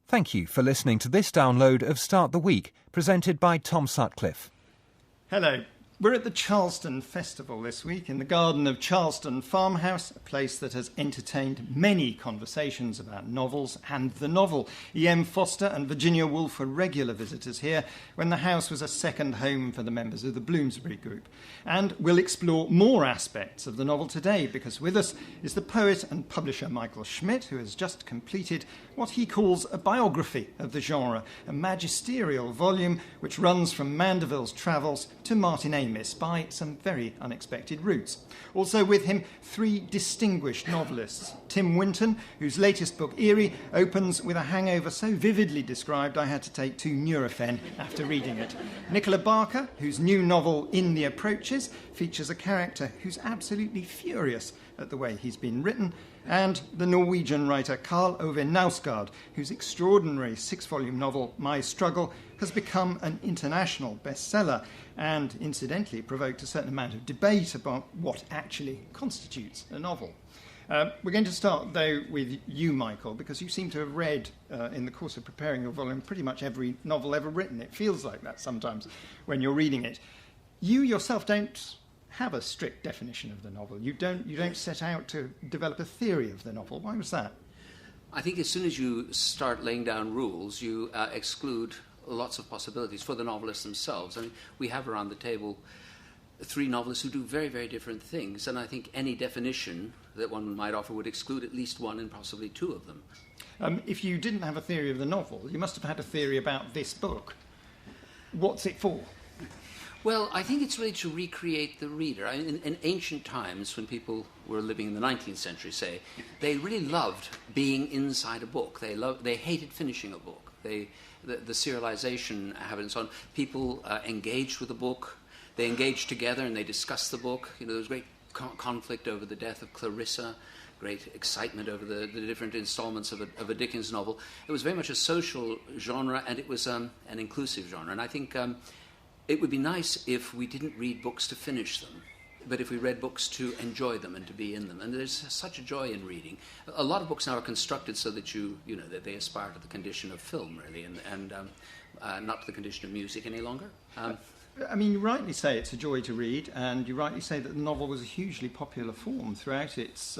Thank you for listening to this download of Start the Week, presented by Tom Sutcliffe. Hello. We're at the Charleston Festival this week in the garden of Charleston Farmhouse, a place that has entertained many conversations about novels and the novel. E.M. Foster and Virginia Woolf were regular visitors here when the house was a second home for the members of the Bloomsbury Group. And we'll explore more aspects of the novel today, because with us is the poet and publisher Michael Schmidt, who has just completed what he calls a biography of the genre, a magisterial volume which runs from Mandeville's travels to Martin Amis by some very unexpected routes. Also with him, three distinguished novelists. Tim Winton, whose latest book, Eerie, opens with a hangover so vividly described I had to take 2 Nurofen after reading it. Nicola Barker, whose new novel, In the Approaches, features a character who's absolutely furious at the way he's been written, and the Norwegian writer Karl Ove Knausgaard, whose extraordinary 6-volume novel, My Struggle, has become an international bestseller and, incidentally, provoked a certain amount of debate about what actually constitutes a novel. We're going to start, though, with you, Michael, because you seem to have read, in the course of preparing your volume, pretty much every novel ever written. It feels like that sometimes when you're reading it. You yourself don't have a strict definition of the novel. You don't set out to develop a theory of the novel. Why was that? I think as soon as you start laying down rules, you exclude lots of possibilities for the novelists themselves. I mean, we have around the table 3 novelists who do very, very different things, and I think any definition that one might offer would exclude at least one and possibly 2 of them. If you didn't have a theory of the novel, you must have had a theory about this book. What's it for? Well, I think it's really to recreate the reader. In ancient times, when people were living in the 19th century, say, they really loved being inside a book. They hated finishing a book. The serialization habit and so on. People engaged with the book. They engaged together and they discussed the book. You know, there was great conflict over the death of Clarissa, great excitement over the different installments of a Dickens novel. It was very much a social genre, and it was an inclusive genre. And I think it would be nice if we didn't read books to finish them, but if we read books to enjoy them and to be in them. And there's such a joy in reading. A lot of books now are constructed so that that they aspire to the condition of film, really, and not to the condition of music any longer. I mean, you rightly say it's a joy to read, and you rightly say that the novel was a hugely popular form throughout its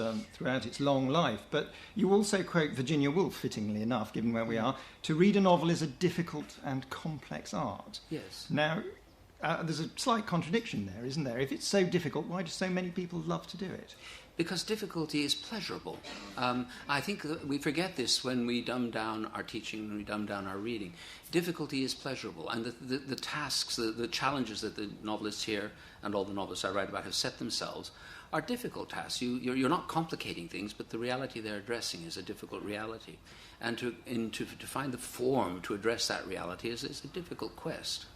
long life. But you also quote Virginia Woolf, fittingly enough, given where we are, to read a novel is a difficult and complex art. Yes. Now, there's a slight contradiction there, isn't there? If it's so difficult, why do so many people love to do it? Because difficulty is pleasurable. I think that we forget this when we dumb down our teaching, when we dumb down our reading. Difficulty is pleasurable, and the tasks, the challenges that the novelists here and all the novelists I write about have set themselves are difficult tasks. You're not complicating things, but the reality they're addressing is a difficult reality. And to find the form to address that reality is a difficult quest.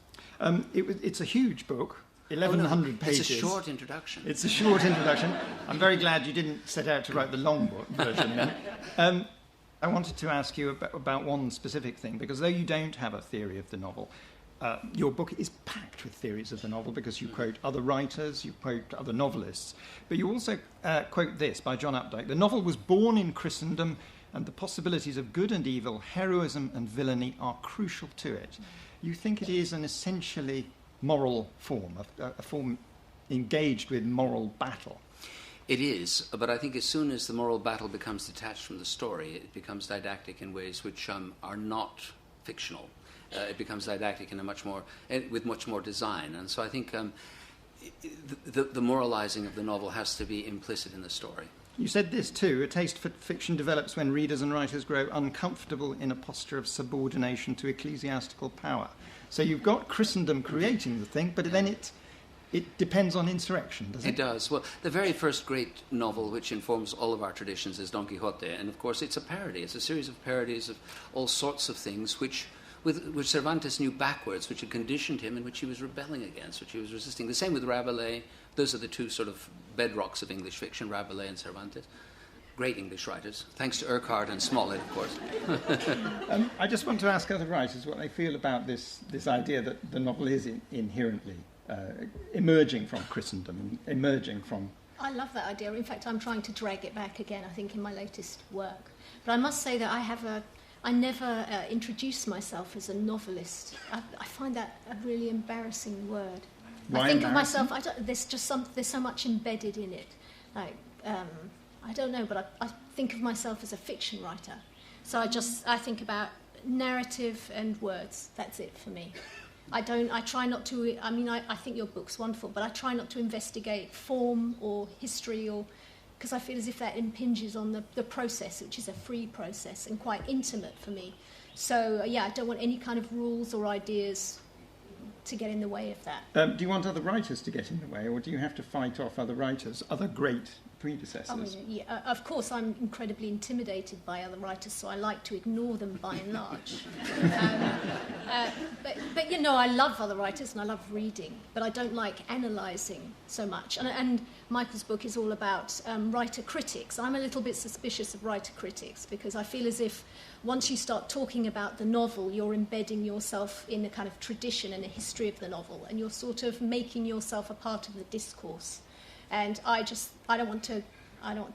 It's a huge book. 1,100 pages. It's a short introduction. It's a short introduction. I'm very glad you didn't set out to write the long book version then. I wanted to ask you about one specific thing, because though you don't have a theory of the novel, your book is packed with theories of the novel, because you quote other writers, you quote other novelists, but you also quote this by John Updike: "The novel was born in Christendom, and the possibilities of good and evil, heroism and villainy are crucial to it." You think it is an essentially moral form, a form engaged with moral battle? It is, but I think as soon as the moral battle becomes detached from the story, it becomes didactic in ways which are not fictional. It becomes didactic in with much more design. And so I think the moralizing of the novel has to be implicit in the story. You said this too: a taste for fiction develops when readers and writers grow uncomfortable in a posture of subordination to ecclesiastical power. So you've got Christendom creating the thing, but then it depends on insurrection, doesn't it? It does. Well, the very first great novel which informs all of our traditions is Don Quixote, and of course it's a parody. It's a series of parodies of all sorts of things which Cervantes knew backwards, which had conditioned him and which he was rebelling against, which he was resisting. The same with Rabelais. Those are the 2 sort of bedrocks of English fiction, Rabelais and Cervantes. Great English writers, thanks to Urquhart and Smollett, of course. I just want to ask other writers what they feel about this idea that the novel is inherently emerging from Christendom, emerging from... I love that idea. In fact, I'm trying to drag it back again, I think, in my latest work. But I must say that I have I never introduce myself as a novelist. I find that a really embarrassing word. Why I think embarrassing? of myself. There's so much embedded in it. Like I don't know, but I think of myself as a fiction writer. So I think about narrative and words. That's it for me. I try not to. I mean, I think your book's wonderful, but I try not to investigate form or history because I feel as if that impinges on the process, which is a free process and quite intimate for me. So, I don't want any kind of rules or ideas to get in the way of that. Do you want other writers to get in the way, or do you have to fight off other writers, other great predecessors? Of course, I'm incredibly intimidated by other writers, so I like to ignore them by and large. But I love other writers and I love reading, but I don't like analysing so much. And Michael's book is all about writer critics. I'm a little bit suspicious of writer critics because I feel as if once you start talking about the novel, you're embedding yourself in a kind of tradition and a history of the novel, and you're sort of making yourself a part of the discourse. And I don't want to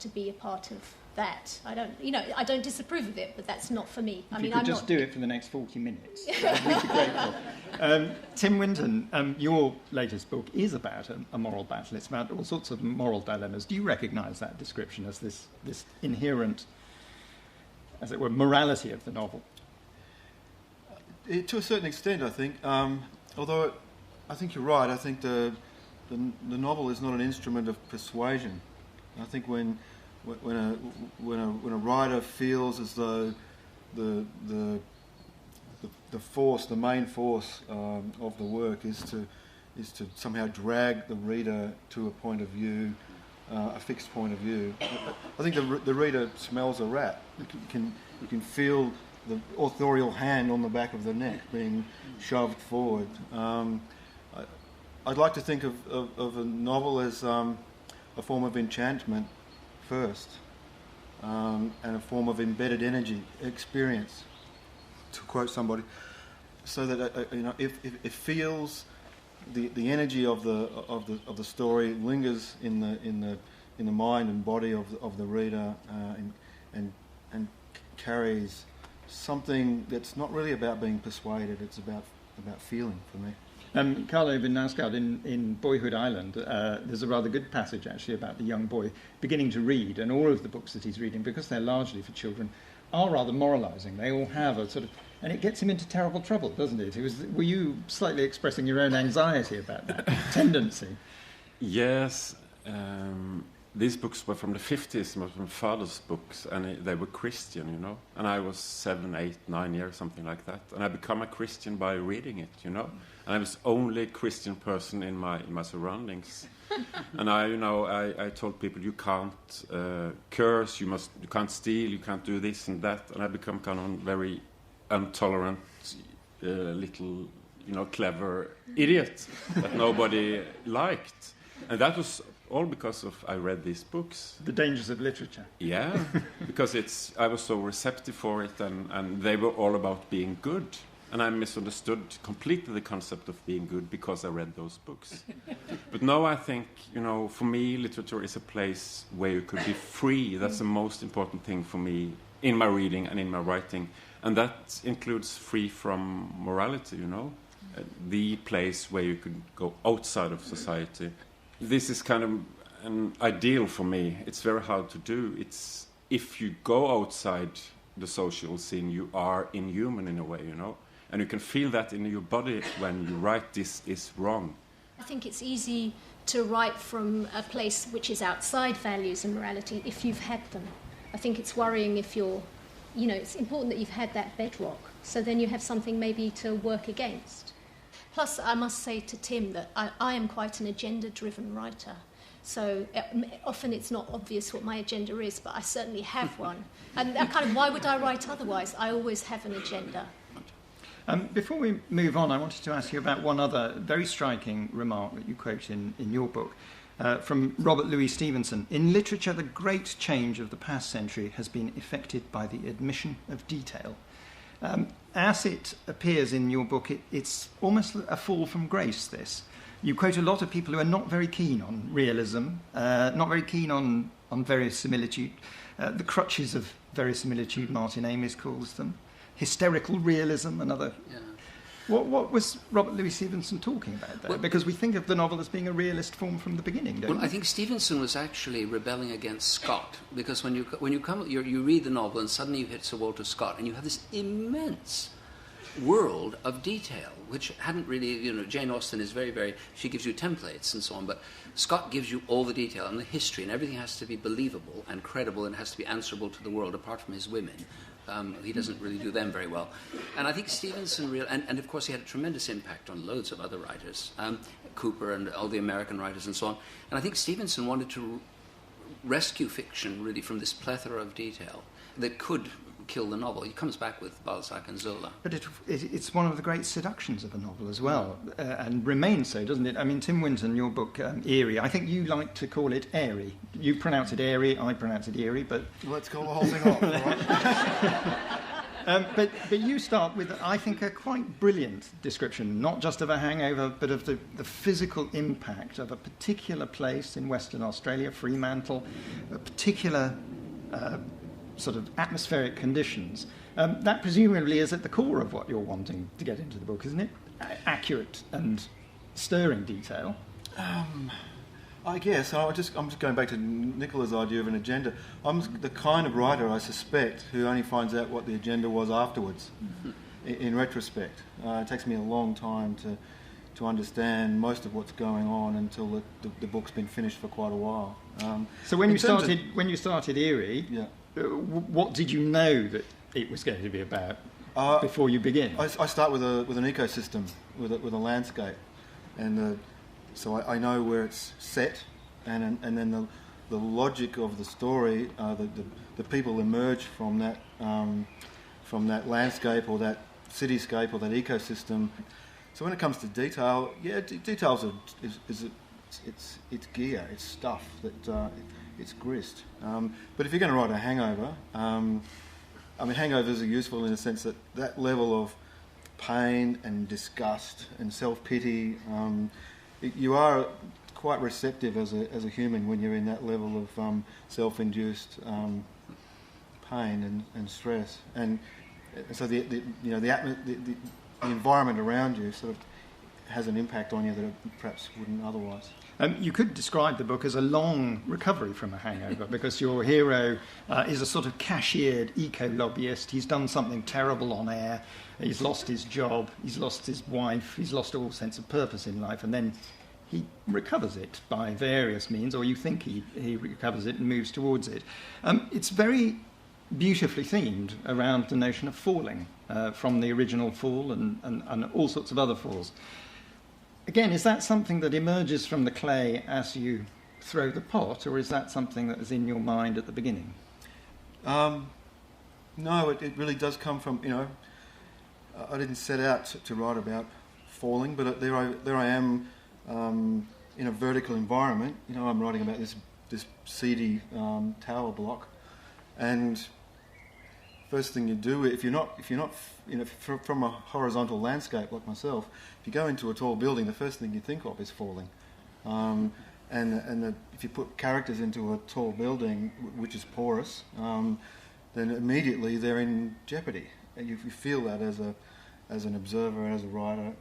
be a part of that. I don't disapprove of it, but that's not for me. If you could just do it for the next 40 minutes, we'd be grateful. Tim Winton, your latest book is about a moral battle. It's about all sorts of moral dilemmas. Do you recognise that description as this inherent, as it were, morality of the novel? To a certain extent, I think. Although I think you're right. I think the novel is not an instrument of persuasion. I think when a writer feels as though the main force of the work is to somehow drag the reader to a point of view, a fixed point of view, I think the reader smells a rat. You can feel the authorial hand on the back of the neck being shoved forward. I'd like to think of a novel as a form of enchantment first, and a form of embedded energy, experience, to quote somebody, so that if it feels the energy of the story lingers in the mind and body of the reader, and carries something that's not really about being persuaded. It's about feeling for me. Karl Ove Knausgaard in Boyhood Island, there's a rather good passage actually about the young boy beginning to read, and all of the books that he's reading, because they're largely for children, are rather moralising. They all have a sort of, and it gets him into terrible trouble, doesn't it? Were you slightly expressing your own anxiety about that tendency? Yes. These books were from the 50s, my father's books, and they were Christian, And I was 7, 8, 9 years, something like that. And I became a Christian by reading it, And I was the only Christian person in my surroundings. And I told people, you can't curse, you can't steal, you can't do this and that. And I became kind of a very intolerant, little, clever idiot that nobody liked. And that was all because I read these books. The dangers of literature. Yeah, because I was so receptive for it, and they were all about being good. And I misunderstood completely the concept of being good because I read those books. But now I think, for me, literature is a place where you could be free. That's the most important thing for me in my reading and in my writing. And that includes free from morality, the place where you could go outside of society. This is kind of an ideal for me. It's very hard to do. It's if you go outside the social scene, you are inhuman in a way, And you can feel that in your body when you write this is wrong. I think it's easy to write from a place which is outside values and morality if you've had them. I think it's worrying if you're, it's important that you've had that bedrock, so then you have something maybe to work against. Plus, I must say to Tim that I am quite an agenda-driven writer. So often it's not obvious what my agenda is, but I certainly have one. And why would I write otherwise? I always have an agenda. Before we move on, I wanted to ask you about one other very striking remark that you quote in your book from Robert Louis Stevenson. In literature, the great change of the past century has been effected by the admission of detail. As it appears in your book, it's almost a fall from grace, this. You quote a lot of people who are not very keen on realism, not very keen on verisimilitude, the crutches of verisimilitude, Martin Amis calls them. hysterical realism, another... Yeah. What was Robert Louis Stevenson talking about there? Well, because we think of the novel as being a realist form from the beginning, don't Well, we? I think Stevenson was actually rebelling against Scott, because when you read the novel and suddenly you hit Sir Walter Scott and you have this immense world of detail, which hadn't really, Jane Austen is very, she gives you templates and so on, but Scott gives you all the detail and the history, and everything has to be believable and credible and has to be answerable to the world, apart from his women. He doesn't really do them very well. And I think Stevenson, and of course he had a tremendous impact on loads of other writers, Cooper and all the American writers and so on. And I think Stevenson wanted to rescue fiction really from this plethora of detail that could kill the novel. He comes back with Balzac and Zola. But it's one of the great seductions of a novel as well, and remains so, doesn't it? I mean, Tim Winton, your book, Eerie, I think you like to call it airy. You pronounce it airy, I pronounce it eerie, but... Let's call the whole thing off, all right? But you start with, I think, a quite brilliant description, not just of a hangover, but of the physical impact of a particular place in Western Australia, Fremantle, a particular... sort of atmospheric conditions. That presumably is at the core of what you're wanting to get into the book, isn't it? Accurate and stirring detail. I guess. I'm just going back to Nicola's idea of an agenda. I'm the kind of writer, I suspect, who only finds out what the agenda was afterwards, in retrospect. It takes me a long time to understand most of what's going on until the book's been finished for quite a while. So when you started Eerie... Yeah. What did you know that it was going to be about before you begin? I start with an ecosystem, with a landscape, and so I know where it's set, and then the logic of the story. The people emerge from that landscape or that cityscape or that ecosystem. So when it comes to detail, details it's gear, it's stuff that. It's grist. But if you're going to write a hangover, hangovers are useful in the sense that level of pain and disgust and self-pity, you are quite receptive as a human when you're in that level of self-induced pain and stress. And so the environment around you sort of has an impact on you that it perhaps wouldn't otherwise. You could describe the book as a long recovery from a hangover because your hero is a sort of cashiered eco-lobbyist. He's done something terrible on air. He's lost his job. He's lost his wife. He's lost all sense of purpose in life. And then he recovers it by various means, or you think he recovers it and moves towards it. It's very beautifully themed around the notion of falling, from the original fall and all sorts of other falls. Again, is that something that emerges from the clay as you throw the pot, or is that something that is in your mind at the beginning? No, it really does come from, I didn't set out to write about falling, but there I am in a vertical environment. I'm writing about this seedy tower block, and first thing you do, if you're not, from a horizontal landscape like myself, if you go into a tall building, the first thing you think of is falling. If you put characters into a tall building, which is porous, then immediately they're in jeopardy. And you feel that as an observer, as a writer.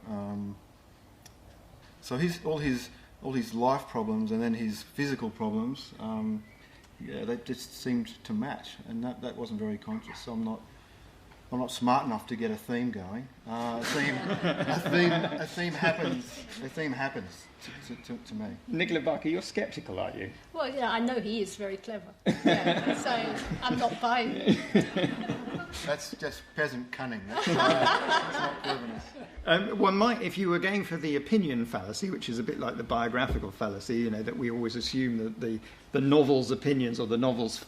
So all his life problems and then his physical problems. That just seemed to match, and that wasn't very conscious. So I'm not smart enough to get a theme going. A theme happens to me. Nicola Barker, you're sceptical, aren't you? Well, I know he is very clever, so I'm not buying it. That's just peasant cunning. That's not cleverness. One might, if you were going for the opinion fallacy, which is a bit like the biographical fallacy, that we always assume that the novel's opinions or the novel's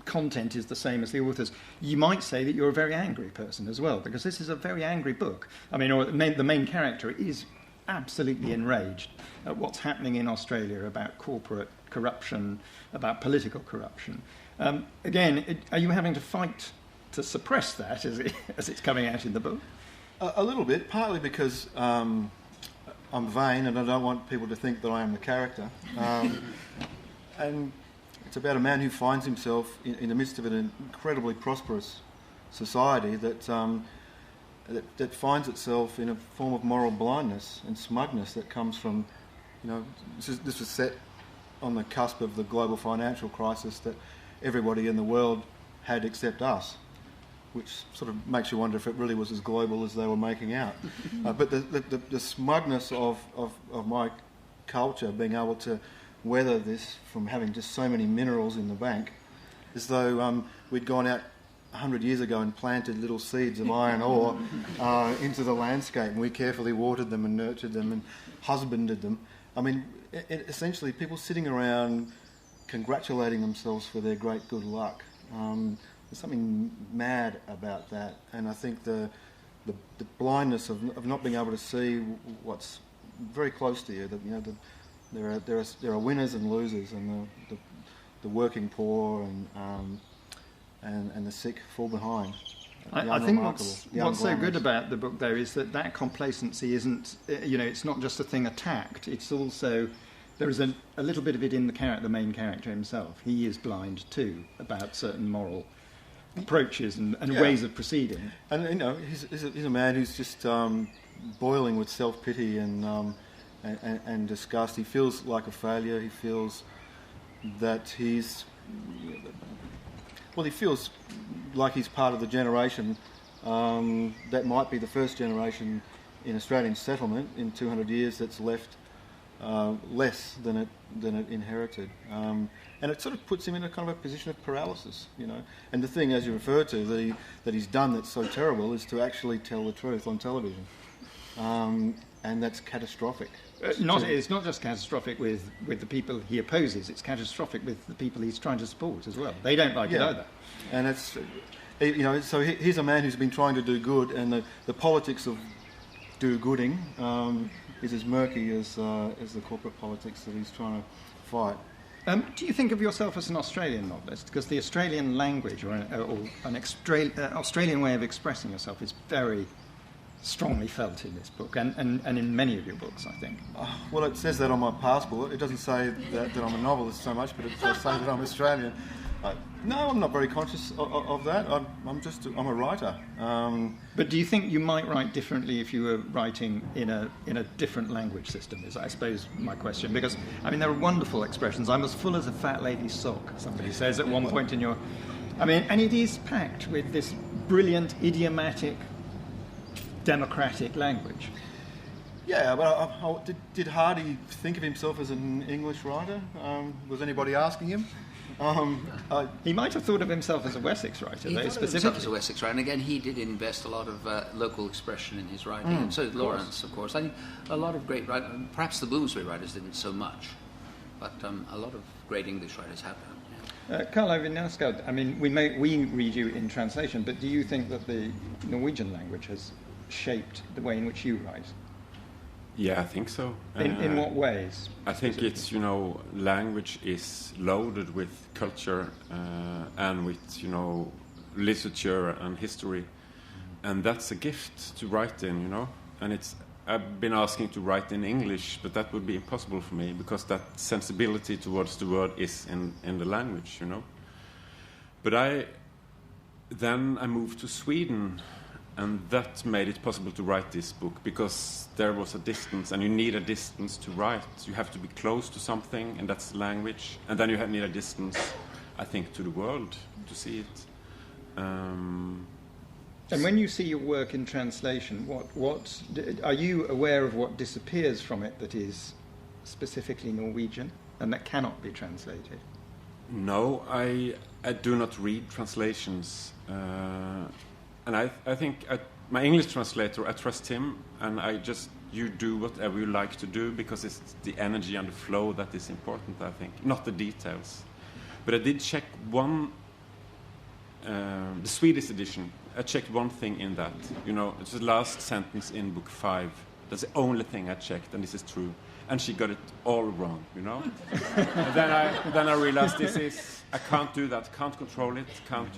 content is the same as the author's, you might say that you're a very angry person as well, because this is a very angry book. Or the main character is absolutely enraged at what's happening in Australia about corporate corruption, about political corruption. Again, are you having to fight to suppress that as it's coming out in the book? A little bit, partly because I'm vain and I don't want people to think that I am the character. And it's about a man who finds himself in the midst of an incredibly prosperous society that that finds itself in a form of moral blindness and smugness that comes from, this was set on the cusp of the global financial crisis that everybody in the world had except us, which sort of makes you wonder if it really was as global as they were making out. But the smugness of my culture being able to weather this from having just so many minerals in the bank, as though we'd gone out 100 years ago and planted little seeds of iron ore into the landscape, and we carefully watered them and nurtured them and husbanded them. I mean, essentially people sitting around congratulating themselves for their great good luck. There's something mad about that, and I think the blindness of not being able to see what's very close to you. There are winners and losers, and the working poor and the sick fall behind. I think what's so good about the book, though, is that complacency isn't, it's not just a thing attacked. It's also, there is a little bit of it in the main character himself. He is blind too about certain moral approaches and ways of proceeding. And he's a man who's just boiling with self-pity and disgust. He feels like a failure. He feels that he feels like he's part of the generation that might be the first generation in Australian settlement in 200 years that's left less than it inherited. And it sort of puts him in a kind of a position of paralysis, And the thing, as you refer to, that he's done that's so terrible is to actually tell the truth on television. And that's catastrophic. It's not just catastrophic with the people he opposes, it's catastrophic with the people he's trying to support as well. They don't like it either. And it's, so here's a man who's been trying to do good, and the politics of do-gooding is as murky as the corporate politics that he's trying to fight. Do you think of yourself as an Australian novelist? Because the Australian language or an Australian way of expressing yourself is very strongly felt in this book and in many of your books, I think. Well, it says that on my passport. It doesn't say that I'm a novelist so much, but it does say that I'm Australian. No, I'm not very conscious of that. I'm a writer. But do you think you might write differently if you were writing in a different language system, is I suppose my question. Because, there are wonderful expressions. I'm as full as a fat lady's sock, somebody says at one point in your... and it is packed with this brilliant, idiomatic, democratic language. Yeah, but did Hardy think of himself as an English writer? Was anybody asking him? He might have thought of himself as a Wessex writer, he though, thought specifically. Of himself as a Wessex writer, and again, he did invest a lot of local expression in his writing, and so did Lawrence, of course. I think a lot of great writers, perhaps the Bloomsbury writers didn't so much, but a lot of great English writers have done. Karl Ove Knausgaard, we read you in translation, but do you think that the Norwegian language has shaped the way in which you write? Yeah, I think so. In what ways? I think it's, language is loaded with culture and with, literature and history. And that's a gift to write in, And I've been asking to write in English, but that would be impossible for me because that sensibility towards the word is in the language, But then I moved to Sweden. And that made it possible to write this book because there was a distance, and you need a distance to write. You have to be close to something, and that's the language. And then you need a distance, I think, to the world to see it. And when you see your work in translation, what are you aware of what disappears from it that is specifically Norwegian and that cannot be translated? No, I do not read translations. And I think my English translator, I trust him, and you do whatever you like to do because it's the energy and the flow that is important, I think, not the details. But I did check the Swedish edition. I checked one thing in that. It's the last sentence in book 5. That's the only thing I checked, and this is true. And she got it all wrong, And then I realized I can't do that, can't control it, can't,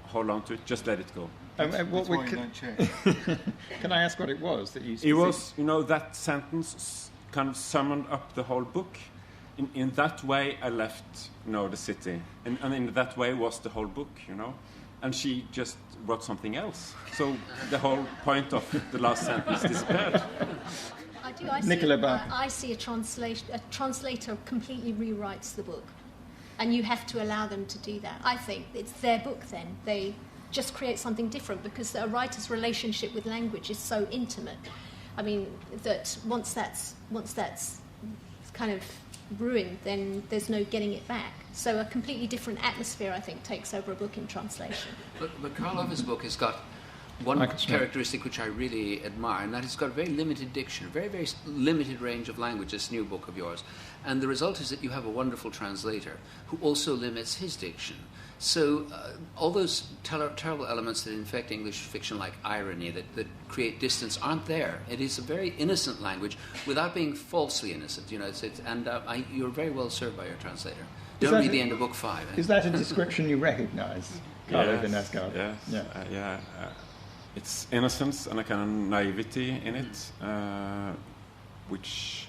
hold on to it, just let it go. That's why you don't check. Can I ask what it was that you... It was, that sentence kind of summed up the whole book. In that way, I left, the city. And in that way was the whole book, and she just wrote something else. So the whole point of the last sentence disappeared. I see a translator completely rewrites the book, and you have to allow them to do that. I think it's their book then. They just create something different because a writer's relationship with language is so intimate. I mean, that once that's kind of ruined, then there's no getting it back. So a completely different atmosphere, I think, takes over a book in translation. But Karl Ove's book has got one characteristic which I really admire, and that it's got a very limited diction, a very, very limited range of language, this new book of yours. And the result is that you have a wonderful translator who also limits his diction. So all those terrible elements that infect English fiction, like irony, that create distance, aren't there. It is a very innocent language without being falsely innocent. You know, you're very well served by your translator. Don't read the end of book 5. Is that a description you recognise, Karl Ove Knausgaard? Yes. It's innocence and a kind of naivety in it, which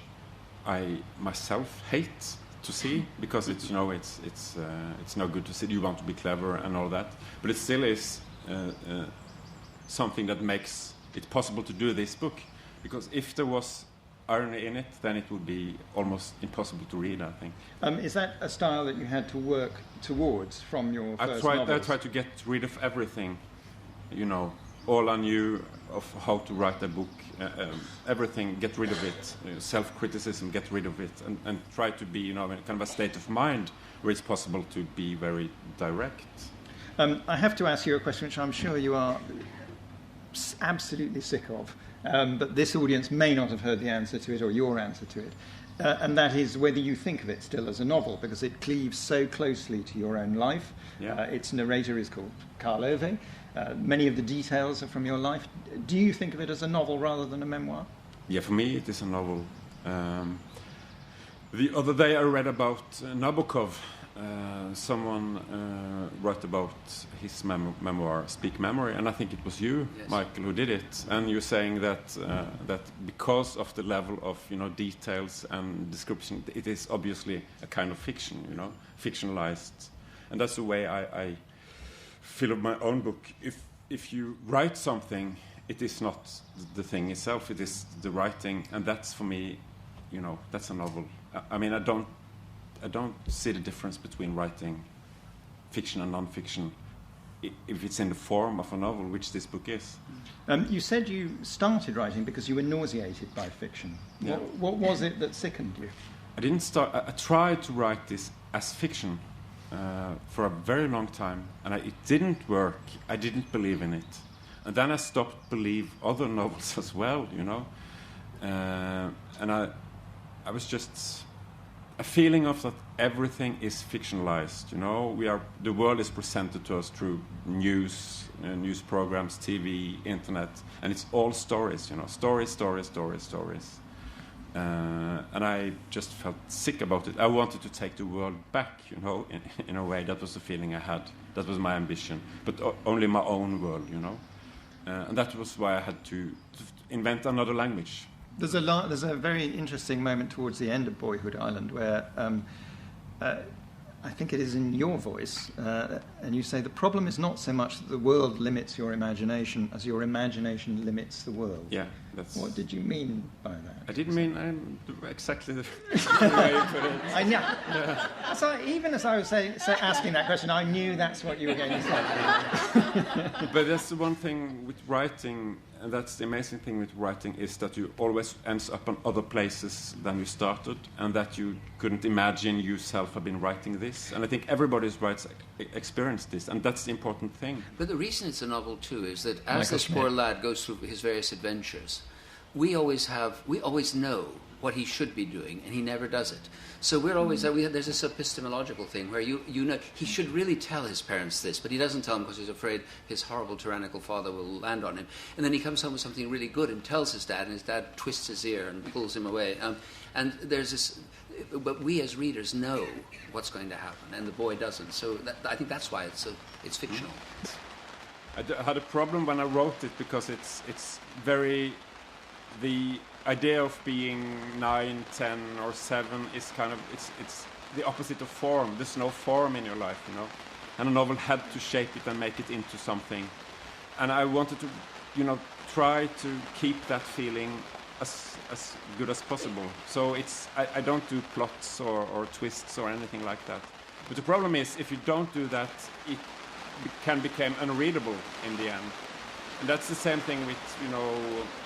I myself hate to see, because it's no good to see. You want to be clever and all that, but it still is something that makes it possible to do this book. Because if there was irony in it, then it would be almost impossible to read, I think. Is that a style that you had to work towards from your first novels? I tried to get rid of everything, all I knew of how to write a book, everything, get rid of it, self-criticism, get rid of it, and try to be, in kind of a state of mind where it's possible to be very direct. I have to ask you a question which I'm sure you are absolutely sick of, but this audience may not have heard the answer to it or your answer to it, and that is whether you think of it still as a novel, because it cleaves so closely to your own life. Yeah. Its narrator is called Karl Ove. Many of the details are from your life. Do you think of it as a novel rather than a memoir? Yeah, for me it is a novel. The other day I read about Nabokov. Someone wrote about his memoir, Speak Memory, and I think it was you, yes, Michael, who did it. And you're saying that because of the level of details and description, it is obviously a kind of fiction, fictionalized. And that's the way I feel of my own book. If you write something, it is not the thing itself, it is the writing, and that's for me, that's a novel. I mean, I don't see the difference between writing fiction and non-fiction if it's in the form of a novel, which this book is. You said you started writing because you were nauseated by fiction. Yeah. What was it that sickened you? I didn't start. I tried to write this as fiction for a very long time, and it didn't work. I didn't believe in it, and then I stopped believe other novels as well. And I was just a feeling of that everything is fictionalized. The world is presented to us through news programs, TV, internet, and it's all stories. Stories. And I just felt sick about it. I wanted to take the world back, in a way. That was the feeling I had. That was my ambition, but only my own world, and that was why I had to invent another language. There's a very interesting moment towards the end of Boyhood Island where I think it is in your voice, and you say the problem is not so much that the world limits your imagination as your imagination limits the world. Yeah, that's... What did you mean by that? I didn't mean exactly the way you put it. I know. Yeah. So even as I was asking that question, I knew that's what you were going to say. But that's the one thing with writing, and that's the amazing thing with writing, is that you always ends up on other places than you started, and that you couldn't imagine yourself have been writing this. And I think everybody's writes experienced this, and that's the important thing. But the reason it's a novel too is that as this poor lad goes through his various adventures, we always know what he should be doing, and he never does it. So we're always there's this epistemological thing where you know he should really tell his parents this, but he doesn't tell them because he's afraid his horrible tyrannical father will land on him. And then he comes home with something really good and tells his dad, and his dad twists his ear and pulls him away. And there's this, but we as readers know what's going to happen, and the boy doesn't. So I think that's why it's fictional. I had a problem when I wrote it because it's very the idea of being 9, 10, or 7 is kind of it's the opposite of form. There's no form in your life, and a novel had to shape it and make it into something. And I wanted to, try to keep that feeling as good as possible. So I don't do plots or twists or anything like that. But the problem is, if you don't do that, it can become unreadable in the end. And that's the same thing with,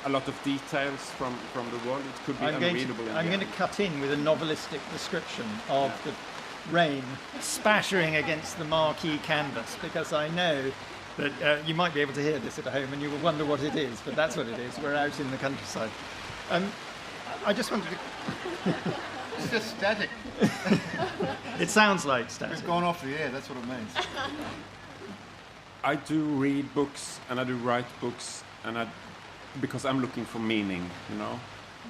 a lot of details from the world. It could be unreadable. I'm going to cut in with a novelistic description of the rain spattering against the marquee canvas, because I know that you might be able to hear this at home and you will wonder what it is, but that's what it is. We're out in the countryside. I just wanted to... It's just static. It sounds like static. It's gone off the air, that's what it means. I do read books and I do write books, and because I'm looking for meaning,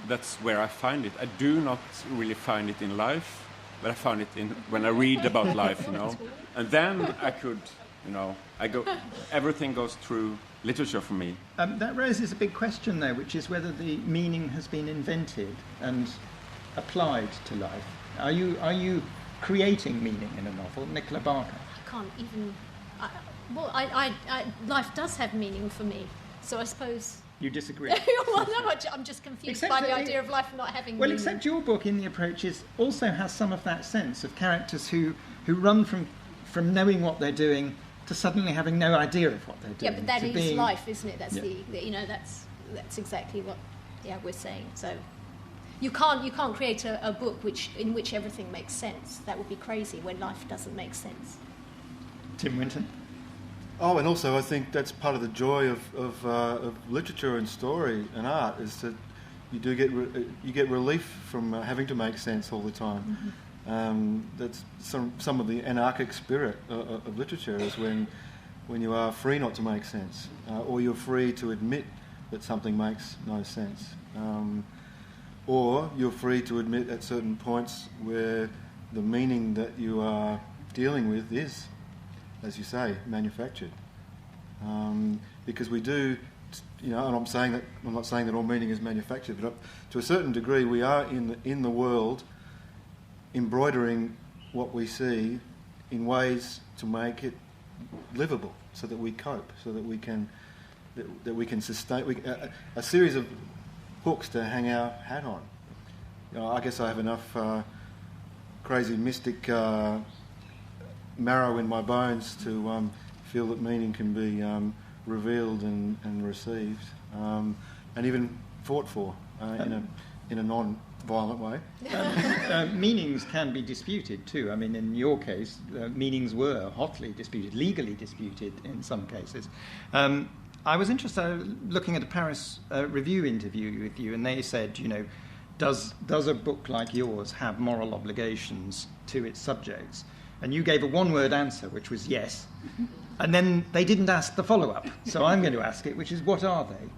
That's where I find it. I do not really find it in life, but I found it when I read about life, And then I could, everything goes through literature for me. That raises a big question, though, which is whether the meaning has been invented and applied to life. Are you creating meaning in a novel, Nicola Barker? I can't even... life does have meaning for me, so I suppose... You disagree? Well, no, I'm just confused by the idea of life not having meaning. Well, except your book, in the approaches, also has some of that sense of characters who run from knowing what they're doing to suddenly having no idea of what they're doing. Yeah, but that is life, isn't it? That's that's exactly what we're saying. So you can't create a book in which everything makes sense. That would be crazy when life doesn't make sense. Tim Winton. Oh, and also I think that's part of the joy of literature and story and art, is that you do get relief from having to make sense all the time. Mm-hmm. That's some of the anarchic spirit of literature, is when you are free not to make sense, or you're free to admit that something makes no sense, or you're free to admit at certain points where the meaning that you are dealing with is, as you say, manufactured, because we do, and I'm not saying that all meaning is manufactured, but to a certain degree, we are in the world, embroidering what we see in ways to make it livable, so that we cope, so that we can sustain a series of hooks to hang our hat on. I guess I have enough crazy mystic marrow in my bones to feel that meaning can be revealed and received, and even fought for in a non-violent way. Meanings can be disputed too. I mean, in your case, meanings were hotly disputed, legally disputed in some cases. I was interested looking at a Paris Review interview with you, and they said, does a book like yours have moral obligations to its subjects? And you gave a one-word answer, which was yes. And then they didn't ask the follow-up. So I'm going to ask it, which is, what are they?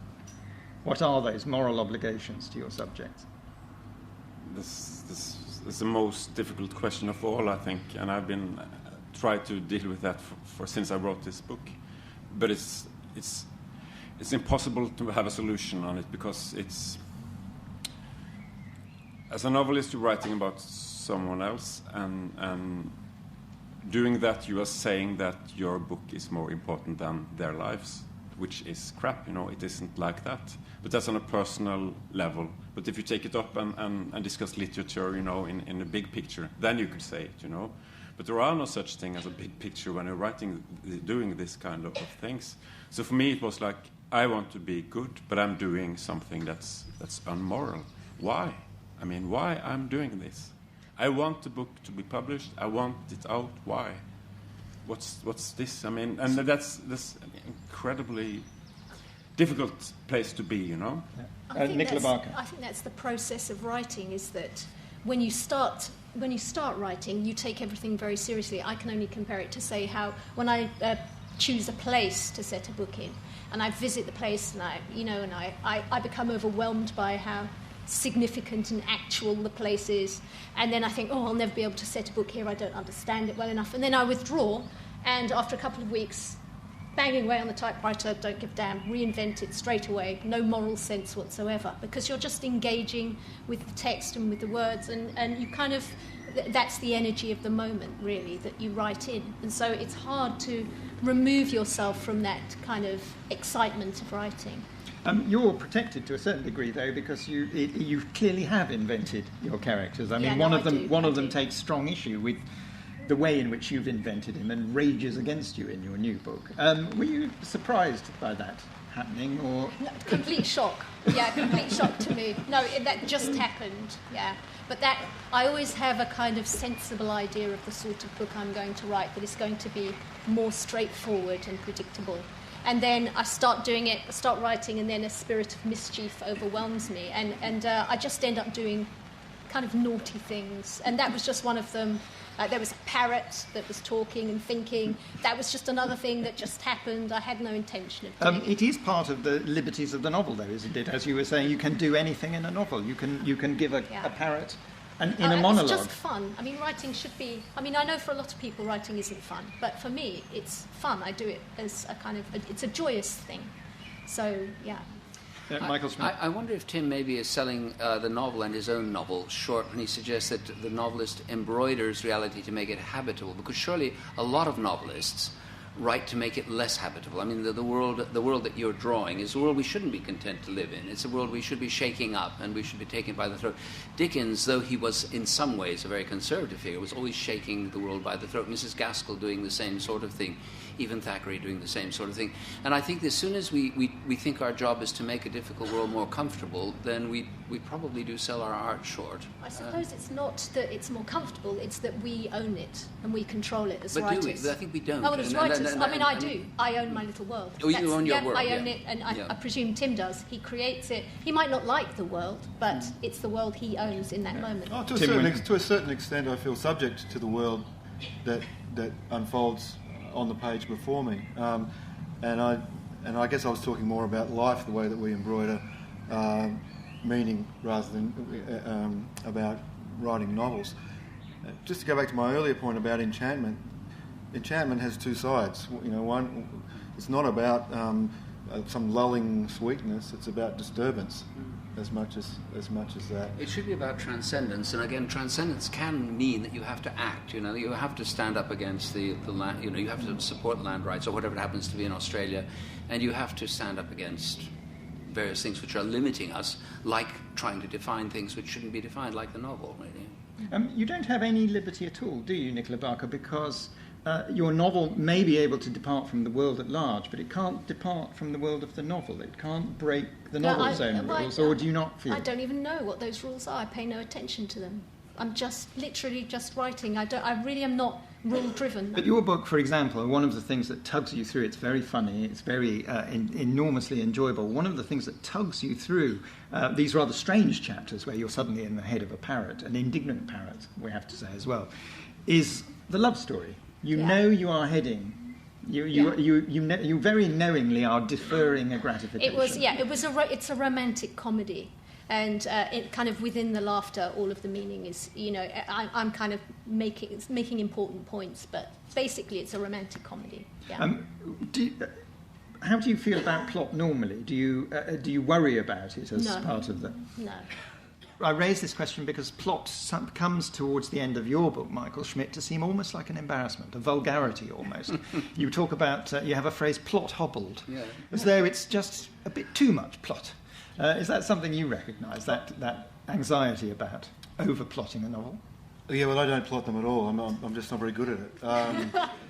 What are those moral obligations to your subjects? This is the most difficult question of all, I think. And I've been tried to deal with that for since I wrote this book. But it's impossible to have a solution on it, because as a novelist, you're writing about someone else, and doing that, you are saying that your book is more important than their lives, which is crap. It isn't like that. But that's on a personal level. But if you take it up and discuss literature, in a big picture, then you could say it, But there are no such thing as a big picture when you're doing this kind of things. So for me, it was like, I want to be good, but I'm doing something that's unmoral. Why? I mean, why I'm doing this? I want the book to be published. I want it out. Why? What's this? I mean, and that's this incredibly difficult place to be, Nicola Barker. I think that's the process of writing, is that when you start writing, you take everything very seriously. I can only compare it to say how when I choose a place to set a book in, and I visit the place, and I become overwhelmed by how significant and actual the place is, and then I think, I'll never be able to set a book here, I don't understand it well enough, and then I withdraw, and after a couple of weeks, banging away on the typewriter, don't give a damn, reinvent it straight away, no moral sense whatsoever, because you're just engaging with the text and with the words, and you kind of that's the energy of the moment, really, that you write in. And so it's hard to remove yourself from that kind of excitement of writing. You're protected to a certain degree, though, because you clearly have invented your characters. I mean, one of them takes strong issue with the way in which you've invented him and rages against you in your new book. Were you surprised by that happening, or complete shock? Yeah, complete shock to me. No, that just happened. Yeah, but that I always have a kind of sensible idea of the sort of book I'm going to write, that it's going to be more straightforward and predictable. And then I start doing it, I start writing, and then a spirit of mischief overwhelms me, and I just end up doing kind of naughty things. And that was just one of them. There was a parrot that was talking and thinking. That was just another thing that just happened. I had no intention of doing it. It is part of the liberties of the novel, though, isn't it? As you were saying, you can do anything in a novel. You can give a parrot in a monologue. It's just fun. I mean, writing should be... I mean, I know for a lot of people writing isn't fun, but for me, it's fun. I do it as a kind of... It's a joyous thing. So, yeah. Michael Schmidt. I wonder if Tim maybe is selling the novel and his own novel short when he suggests that the novelist embroiders reality to make it habitable, because surely a lot of novelists write to make it less habitable. I mean, the world that you're drawing is a world we shouldn't be content to live in. It's a world we should be shaking up and we should be taken by the throat. Dickens, though he was in some ways a very conservative figure, was always shaking the world by the throat. Mrs. Gaskell doing the same sort of thing. Even Thackeray doing the same sort of thing. And I think as soon as we think our job is to make a difficult world more comfortable, then we probably do sell our art short. I suppose it's not that it's more comfortable, it's that we own it and we control it as but writers. Do we? I think we don't. Oh, well, as writers, I do. I own my little world. Oh, you own your world. I own it, and I presume Tim does. He creates it. He might not like the world, but it's the world he owns in that moment. Oh, to a certain extent, I feel subject to the world that unfolds on the page before me, and I guess I was talking more about life, the way that we embroider meaning rather than about writing novels. Just to go back to my earlier point about enchantment has two sides. You know, one, it's not about some lulling sweetness; it's about disturbance. As much as that. It should be about transcendence, and again, transcendence can mean that you have to act. You know, you have to stand up against the land. You know, you have to support land rights or whatever it happens to be in Australia, and you have to stand up against various things which are limiting us, like trying to define things which shouldn't be defined, like the novel. Really. You don't have any liberty at all, do you, Nicola Barker? Because your novel may be able to depart from the world at large, but it can't depart from the world of the novel. It can't break the novel's own rules, or do you not feel? I don't even know what those rules are. I pay no attention to them. I'm just literally just writing. I really am not rule-driven. But your book, for example, one of the things that tugs you through, it's very funny, it's very enormously enjoyable. One of the things that tugs you through these rather strange chapters where you're suddenly in the head of a parrot, an indignant parrot, we have to say as well, is the love story. You know you are heading. You very knowingly are deferring a gratification. It's a romantic comedy, and it kind of within the laughter, all of the meaning is, you know, I'm kind of making important points, but basically it's a romantic comedy. Yeah. How do you feel about plot normally? Do you worry about it as part of the? No. I raise this question because plot comes towards the end of your book, Michael Schmidt, to seem almost like an embarrassment, a vulgarity almost. You talk about, you have a phrase, plot hobbled, as though it's just a bit too much plot. Is that something you recognise, that anxiety about over-plotting a novel? Yeah, well, I don't plot them at all. I'm just not very good at it.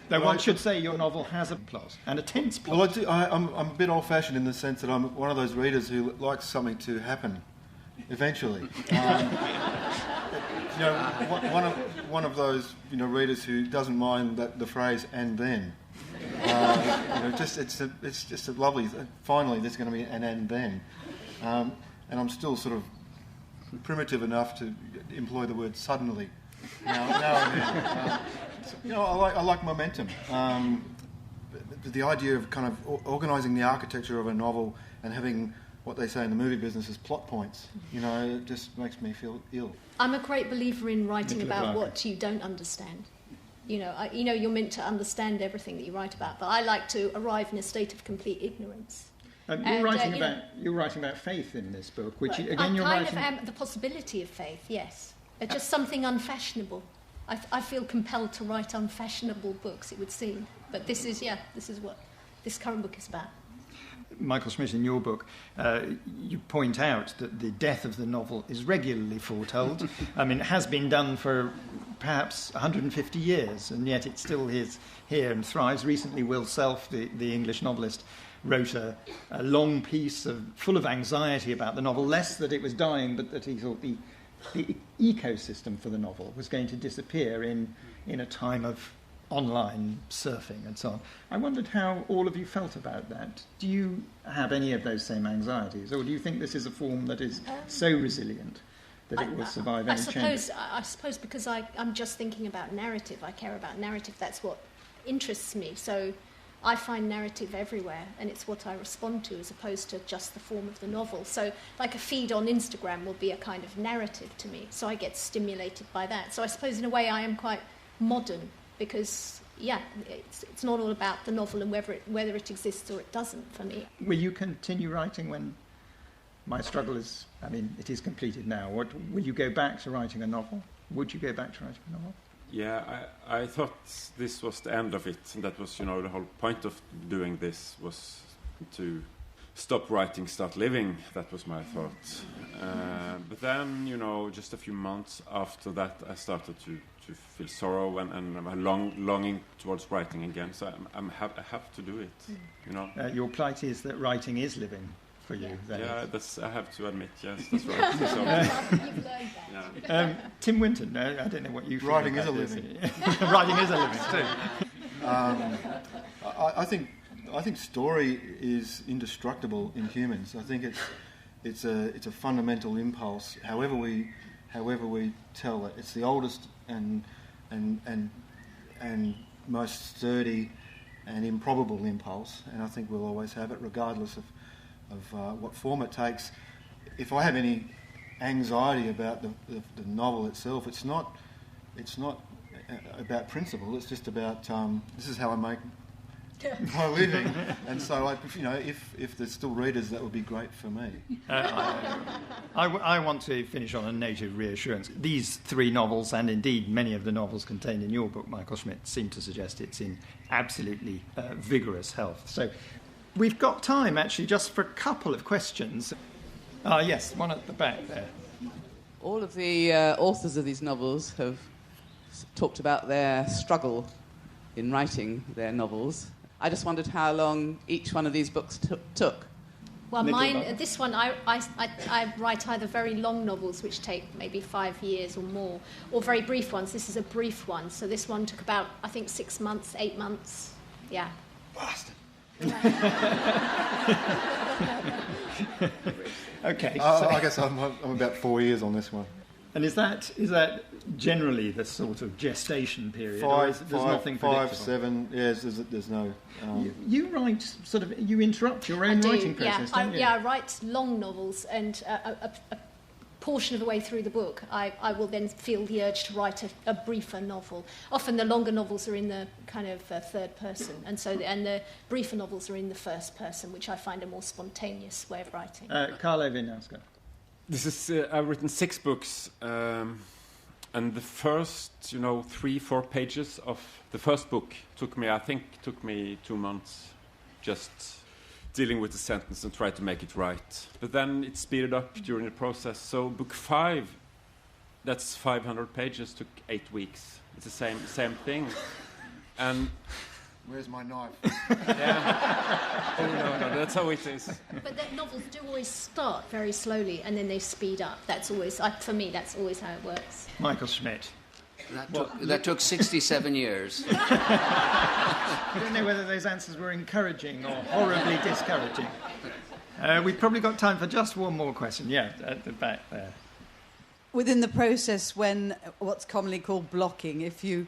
Though one should say your novel has a plot, and a tense plot. Well, I'm a bit old-fashioned in the sense that I'm one of those readers who likes something to happen. Eventually, you know, one of those readers who doesn't mind the phrase "and then." It's just a lovely. Finally, there's going to be an "and then," and I'm still sort of primitive enough to employ the word "suddenly." Now and then. I like momentum. The idea of kind of organising the architecture of a novel and having what they say in the movie business is plot points. It just makes me feel ill. I'm a great believer in writing about what you don't understand. You're meant to understand everything that you write about, but I like to arrive in a state of complete ignorance. You're writing about faith in this book, which the possibility of faith, yes. Just something unfashionable. I feel compelled to write unfashionable books, it would seem. But this is what this current book is about. Michael Schmidt, in your book, you point out that the death of the novel is regularly foretold. I mean, it has been done for perhaps 150 years, and yet it still is here and thrives. Recently, Will Self, the English novelist, wrote a long piece full of anxiety about the novel, less that it was dying, but that he thought the ecosystem for the novel was going to disappear in a time of online surfing and so on. I wondered how all of you felt about that. Do you have any of those same anxieties, or do you think this is a form that is so resilient that it will survive any changes? I suppose because I'm just thinking about narrative. I care about narrative. That's what interests me. So I find narrative everywhere, and it's what I respond to as opposed to just the form of the novel. So like a feed on Instagram will be a kind of narrative to me, so I get stimulated by that. So I suppose in a way I am quite modern, because it's not all about the novel and whether it exists or it doesn't for me. Will you continue writing when my struggle is, I mean, it is completed now? Will you go back to writing a novel? Would you go back to writing a novel? Yeah, I thought this was the end of it, and that was, the whole point of doing this was to stop writing, start living. That was my thought. But then, just a few months after that, I started to feel sorrow and a longing towards writing again. So I have to do it, Your plight is that writing is living for you. Yeah, I have to admit, yes, that's right. You've learned that. Tim Winton, I don't know what you feel. Writing is a living. Writing is a living too. I think story is indestructible in humans. I think it's a fundamental impulse. However we tell it, it's the oldest and most sturdy and improbable impulse, and I think we'll always have it, regardless of what form it takes. If I have any anxiety about the novel itself, it's not about principle. It's just about this is how I make my living, and so if there's still readers, that would be great for me. I want to finish on a note of reassurance. These three novels, and indeed many of the novels contained in your book, Michael Schmidt, seem to suggest it's in absolutely vigorous health. So we've got time, actually, just for a couple of questions. Yes, one at the back there. All of the authors of these novels have talked about their struggle in writing their novels. I just wondered how long each one of these books took. Well, this one, I write either very long novels, which take maybe 5 years or more, or very brief ones. This is a brief one, so this one took about, I think, 6 months, 8 months. Yeah. Bastard. Okay. I guess I'm about 4 years on this one. And is that generally the sort of gestation period? There's nothing predictable? 5, 7. Yes, there's no. You write you interrupt your own writing process, don't you? Yeah, I write long novels, and a portion of the way through the book, I will then feel the urge to write a briefer novel. Often the longer novels are in the kind of third person, and the briefer novels are in the first person, which I find a more spontaneous way of writing. Karl Ove, Knausgaard. This is I've written 6 books, and the first 3-4 pages of the first book took me 2 months, just dealing with the sentence and try to make it right. But then it speeded up during the process. So book 5, that's 500 pages, took 8 weeks. It's the same thing. And where's my knife? Yeah. Oh no, that's how it is. But the novels do always start very slowly and then they speed up. That's always, for me, that's always how it works. Michael Schmidt. That took 67 years. I don't know whether those answers were encouraging or horribly discouraging. We've probably got time for just one more question. Yeah, at the back there. Within the process, when what's commonly called blocking, if you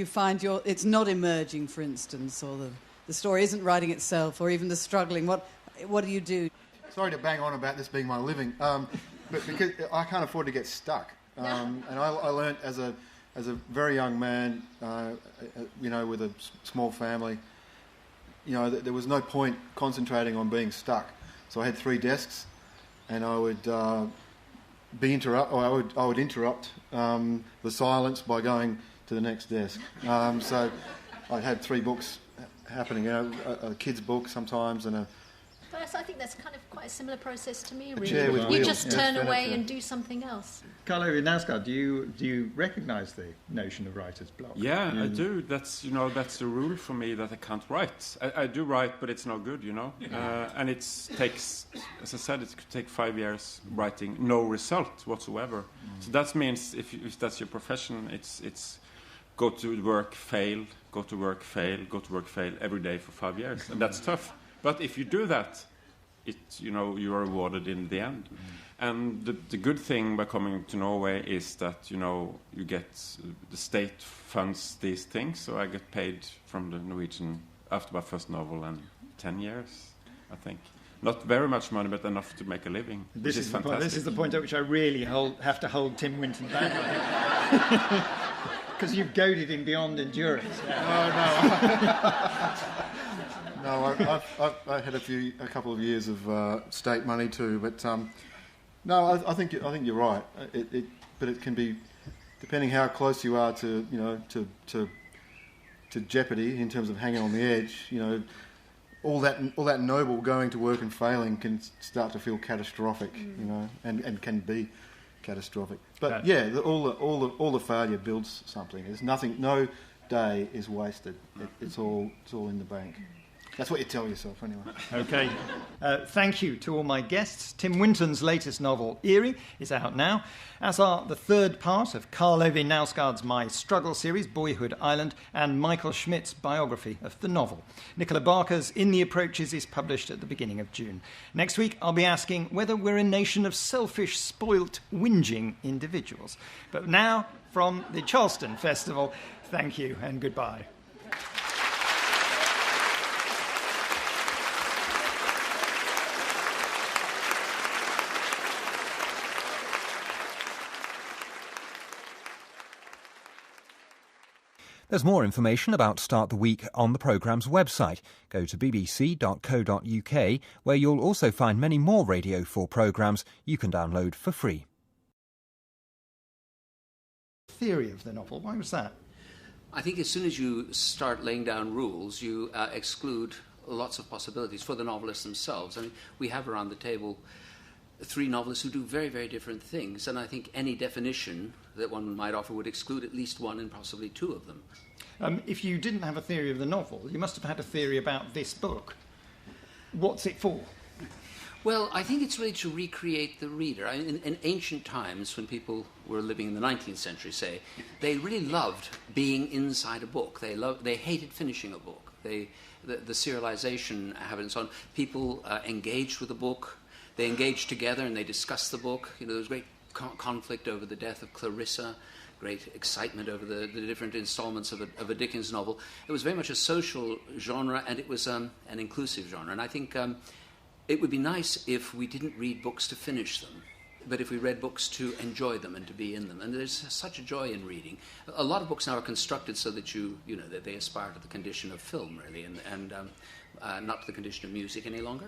find it's not emerging, for instance, or the story isn't writing itself, or even the struggling, what do you do? Sorry to bang on about this being my living, but because I can't afford to get stuck, and I learnt as a very young man, with a small family, there was no point concentrating on being stuck. So I had 3 desks, and I would I would interrupt the silence by going to the next desk. So I had 3 books happening, a kid's book sometimes and a... But I think that's kind of quite a similar process to me, chair with really. You wheels, just turn away and do something else. Karl Ove, Knausgaard, do you recognise the notion of writer's block? Yeah, I do. That's the rule for me that I can't write. I do write, but it's no good, and it takes, as I said, it could take 5 years writing, no result whatsoever. So that means if that's your profession, it's go to work, fail, go to work, fail, go to work, fail every day for 5 years, and that's tough. But if you do that, you are rewarded in the end. And the good thing by coming to Norway is that, you get the state funds these things. So I get paid from the Norwegian after my first novel and 10 years, I think. Not very much money, but enough to make a living, which is fantastic. This is the point at which I really have to hold Tim Winton back. Because you've goaded him beyond endurance. No, I had a couple of years of state money too, but no, I think you're right. But it can be, depending how close you are to to jeopardy in terms of hanging on the edge. All that noble going to work and failing can start to feel catastrophic, and can be catastrophic. But all the failure builds something. There's nothing. No day is wasted. It's all in the bank. That's what you tell yourself, anyway. Okay. Thank you to all my guests. Tim Winton's latest novel, Eerie, is out now, as are the third part of Karl Ove Knausgaard's My Struggle series, Boyhood Island, and Michael Schmidt's biography of the novel. Nicola Barker's In the Approaches is published at the beginning of June. Next week, I'll be asking whether we're a nation of selfish, spoilt, whinging individuals. But now, from the Charleston Festival, thank you and goodbye. There's more information about Start the Week on the programme's website. Go to bbc.co.uk, where you'll also find many more Radio 4 programmes you can download for free. Theory of the novel, why was that? I think as soon as you start laying down rules, you exclude lots of possibilities for the novelists themselves. I mean, we have around the table 3 novelists who do very, very different things, and I think any definition that one might offer would exclude at least one and possibly 2 of them. If you didn't have a theory of the novel, you must have had a theory about this book. What's it for? Well, I think it's really to recreate the reader. In ancient times, when people were living in the 19th century, say, they really loved being inside a book. They hated finishing a book. The serialization habit and so on. People engaged with a book. They engaged together and they discussed the book. There was great conflict over the death of Clarissa, great excitement over the different installments of a Dickens novel. It was very much a social genre, and it was an inclusive genre. And I think it would be nice if we didn't read books to finish them, but if we read books to enjoy them and to be in them. And there's such a joy in reading. A lot of books now are constructed so that that they aspire to the condition of film, really, and not to the condition of music any longer.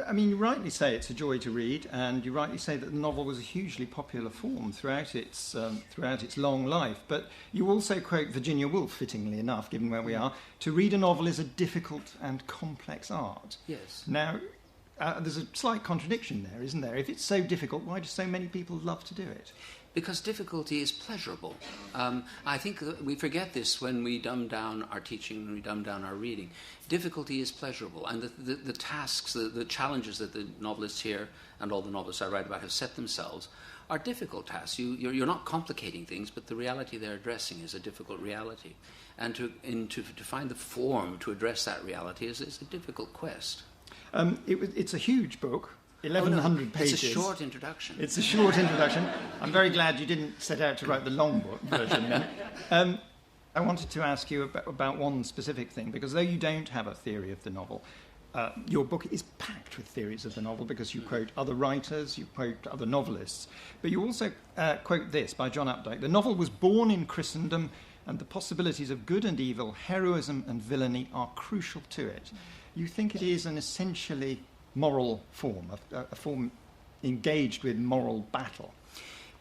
I mean, you rightly say it's a joy to read, and you rightly say that the novel was a hugely popular form throughout its long life. But you also quote Virginia Woolf, fittingly enough, given where we are, to read a novel is a difficult and complex art. Yes. Now, there's a slight contradiction there, isn't there? If it's so difficult, why do so many people love to do it? Because difficulty is pleasurable. I think that we forget this when we dumb down our teaching, when we dumb down our reading. Difficulty is pleasurable, and the tasks, the challenges that the novelists here and all the novelists I write about have set themselves are difficult tasks. You're not complicating things, but the reality they're addressing is a difficult reality. And to find the form to address that reality is a difficult quest. It's a huge book. 1,100 pages. It's a short introduction. It's a short introduction. I'm very glad you didn't set out to write the long book version then. I wanted to ask you about one specific thing, because though you don't have a theory of the novel, your book is packed with theories of the novel because you quote other writers, you quote other novelists, but you also quote this by John Updike. The novel was born in Christendom, and the possibilities of good and evil, heroism and villainy are crucial to it. You think it is an essentially moral form, a form engaged with moral battle.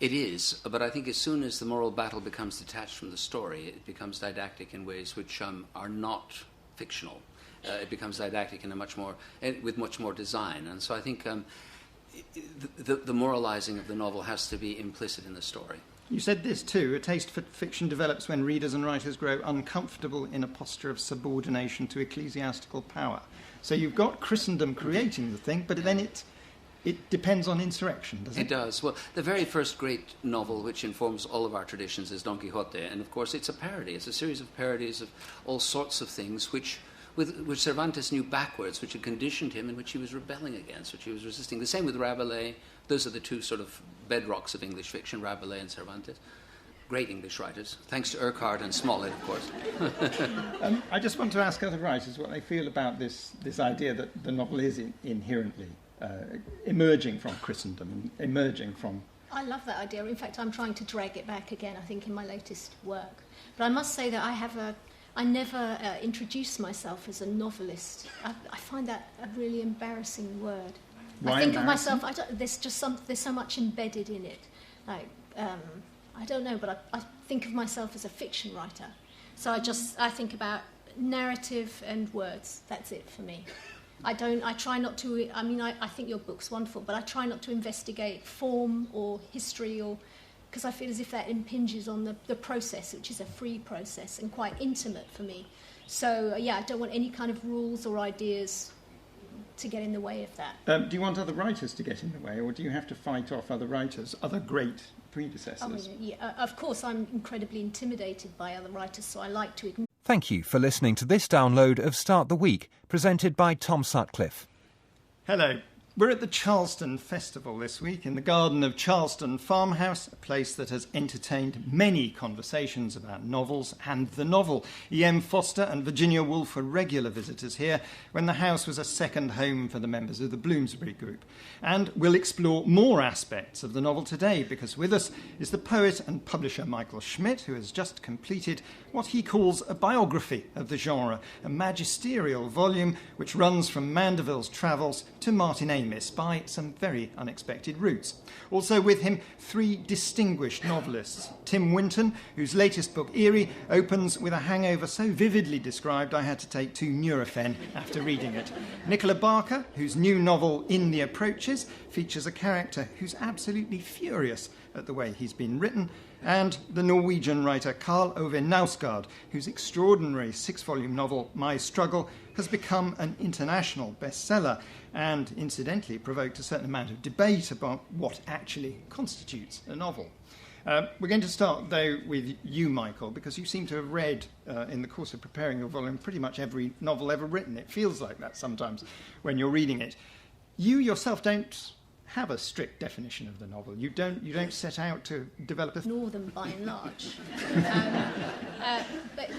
It is, but I think as soon as the moral battle becomes detached from the story, it becomes didactic in ways which are not fictional. It becomes didactic in with much more design, and so I think the moralizing of the novel has to be implicit in the story. You said this too, a taste for fiction develops when readers and writers grow uncomfortable in a posture of subordination to ecclesiastical power. So you've got Christendom creating the thing, but then it depends on insurrection, doesn't it? It does. Well, the very first great novel which informs all of our traditions is Don Quixote, and of course it's a parody. It's a series of parodies of all sorts of things which Cervantes knew backwards, which had conditioned him and which he was rebelling against, which he was resisting. The same with Rabelais. Those are the two sort of bedrocks of English fiction, Rabelais and Cervantes. Great English writers, thanks to Urquhart and Smollett, of course. I just want to ask other writers what they feel about this idea that the novel is inherently emerging from Christendom, emerging from... I love that idea. In fact, I'm trying to drag it back again, I think, in my latest work. But I must say that I never introduce myself as a novelist. I find that a really embarrassing word. Why I think embarrassing? of myself, there's so much embedded in it. I don't know, but I think of myself as a fiction writer. So I think about narrative and words. That's it for me. I try not to, I think your book's wonderful, but I try not to investigate form or history, because I feel as if that impinges on the process, which is a free process and quite intimate for me. So, I don't want any kind of rules or ideas to get in the way of that. Do you want other writers to get in the way, or do you have to fight off other writers, other great predecessors? Of course, I'm incredibly intimidated by other writers, so I like to ignore. Thank you for listening to this download of Start the Week, presented by Tom Sutcliffe. Hello. We're at the Charleston Festival this week in the garden of Charleston Farmhouse, a place that has entertained many conversations about novels and the novel. E.M. Foster and Virginia Woolf were regular visitors here when the house was a second home for the members of the Bloomsbury Group. And we'll explore more aspects of the novel today, because with us is the poet and publisher Michael Schmidt, who has just completed what he calls a biography of the genre, a magisterial volume which runs from Mandeville's travels to Martin Amis by some very unexpected routes. Also with him, three distinguished novelists. Tim Winton, whose latest book, Eerie, opens with a hangover so vividly described I had to take 2 Nurofen after reading it. Nicola Barker, whose new novel, In the Approaches, features a character who's absolutely furious at the way he's been written, and the Norwegian writer Karl Ove Knausgaard, whose extraordinary 6-volume novel, My Struggle, has become an international bestseller and, incidentally, provoked a certain amount of debate about what actually constitutes a novel. We're going to start, though, with you, Michael, because you seem to have read, in the course of preparing your volume, pretty much every novel ever written. It feels like that sometimes when you're reading it. You yourself don't have a strict definition of the novel. You don't set out to develop a... Ignore them by and large. But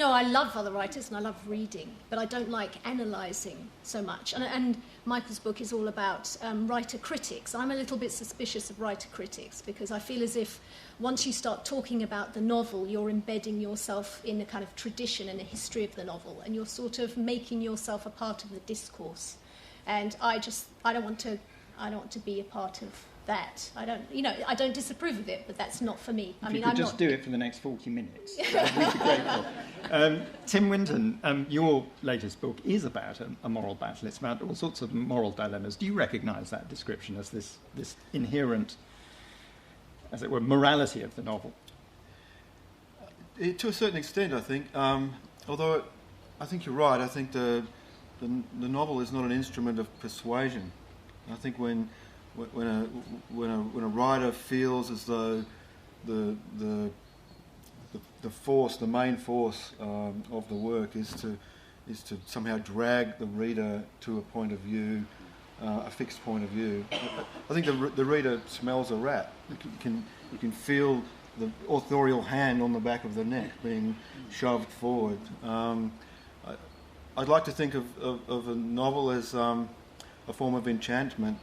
I love other writers and I love reading, but I don't like analysing so much. And Michael's book is all about writer critics. I'm a little bit suspicious of writer critics because I feel as if once you start talking about the novel, you're embedding yourself in a kind of tradition and a history of the novel, and you're sort of making yourself a part of the discourse. And I don't want to be a part of that. I don't disapprove of it, but that's not for me. If you could just do it for the next 40 minutes, we'd be grateful. Tim Winton, your latest book is about a moral battle. It's about all sorts of moral dilemmas. Do you recognise that description as this inherent, as it were, morality of the novel? To a certain extent, I think. Although I think you're right. I think the novel is not an instrument of persuasion. I think when a writer feels as though the main force of the work is to somehow drag the reader to a point of view, a fixed point of view, I think the reader smells a rat. You can feel the authorial hand on the back of the neck being shoved forward. I'd like to think of a novel as a form of enchantment